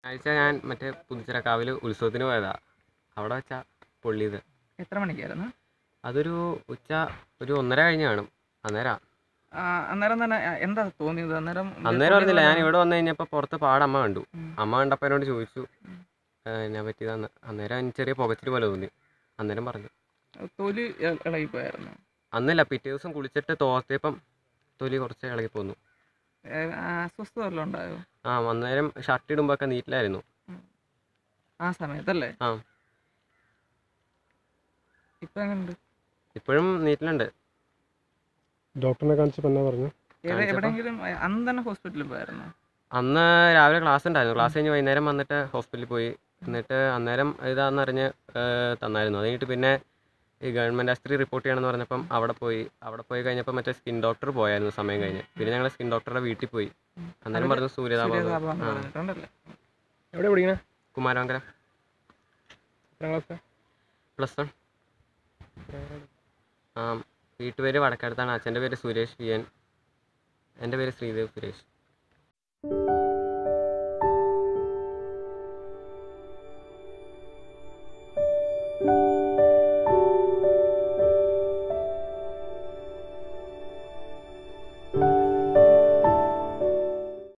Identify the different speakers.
Speaker 1: ആഴ്ച ഞാൻ മറ്റേ പുതുച്ചിറക്കാവിൽ ഉത്സവത്തിന് പോയതാ. അവിടെ വെച്ചാ പൊള്ളിയത്.
Speaker 2: എത്ര മണിക്കായിരുന്നു?
Speaker 1: അതൊരു ഒരു 1:30 കഴിഞ്ഞ് കാണും. അന്നേരം
Speaker 2: അന്നേരം തന്നെ എന്താ തോന്നിയത്?
Speaker 1: അന്നേരം അറിഞ്ഞില്ല. ഞാൻ ഇവിടെ വന്നു കഴിഞ്ഞപ്പോൾ പുറത്ത് പാടം അമ്മ കണ്ടു. അമ്മ കണ്ടപ്പോൾ എന്നോട് ചോദിച്ചു എന്നാ പറ്റിയതാന്ന്. അന്നേരം എനിക്ക് ചെറിയ പുകച്ചിൽ പോലെ തോന്നി. അന്നേരം പറഞ്ഞു.
Speaker 2: തൊലി ഇളകിപ്പോയായിരുന്നു?
Speaker 1: അന്നില്ല, പിറ്റേ ദിവസം കുളിച്ചിട്ട് തോർത്തിയപ്പം തൊലി കുറച്ച് ഇളകി പോന്നു.
Speaker 2: അസ്വസ്ഥത വല്ലതും ഉണ്ടായോ?
Speaker 1: അന്നേരം ഷർട്ട് ഇടുമ്പോൾ ഒക്കെ നീറ്റിലായിരുന്നു.
Speaker 2: ആ സമയത്തല്ലേ? ഇപ്പം എങ്ങനെയുണ്ട്?
Speaker 1: ഇപ്പോഴും നീറ്റിലുണ്ട്.
Speaker 3: ഡോക്ടറിനെ കാണിച്ചപ്പോൾ എന്നാ പറഞ്ഞു?
Speaker 2: എവിടെയെങ്കിലും അന്ന് തന്നെ ഹോസ്പിറ്റലിൽ പോയായിരുന്നു?
Speaker 1: അന്ന് രാവിലെ ക്ലാസ് ഉണ്ടായിരുന്നു. ക്ലാസ് കഴിഞ്ഞ് വൈകുന്നേരം വന്നിട്ട് ഹോസ്പിറ്റലിൽ പോയി. എന്നിട്ട് അന്നേരം ഇതാണെന്നറിഞ്ഞ് തന്നായിരുന്നു. അത് കഴിഞ്ഞിട്ട് പിന്നെ ഈ ഗവൺമെൻറ് ആശുപത്രി റിപ്പോർട്ട് ചെയ്യണമെന്ന് പറഞ്ഞപ്പം അവിടെ പോയി കഴിഞ്ഞപ്പോൾ മറ്റേ സ്കിൻ ഡോക്ടർ പോയായിരുന്നു സമയം കഴിഞ്ഞ്. പിന്നെ ഞങ്ങൾ സ്കിൻ ഡോക്ടറുടെ വീട്ടിൽ പോയി. അന്നേരം പറഞ്ഞു സൂര്യതാപം.
Speaker 3: എവിടെ പഠിക്കണേ?
Speaker 1: കുമാരമംഗലം.
Speaker 3: എത്രാം ക്ലാസ്?
Speaker 1: +1. വീട്ടുപേര് വടക്കടുത്താണ്. അച്ഛൻ്റെ പേര് സുരേഷ് വിയൻ. എൻ്റെ പേര് ശ്രീദേവ് സുരേഷ്.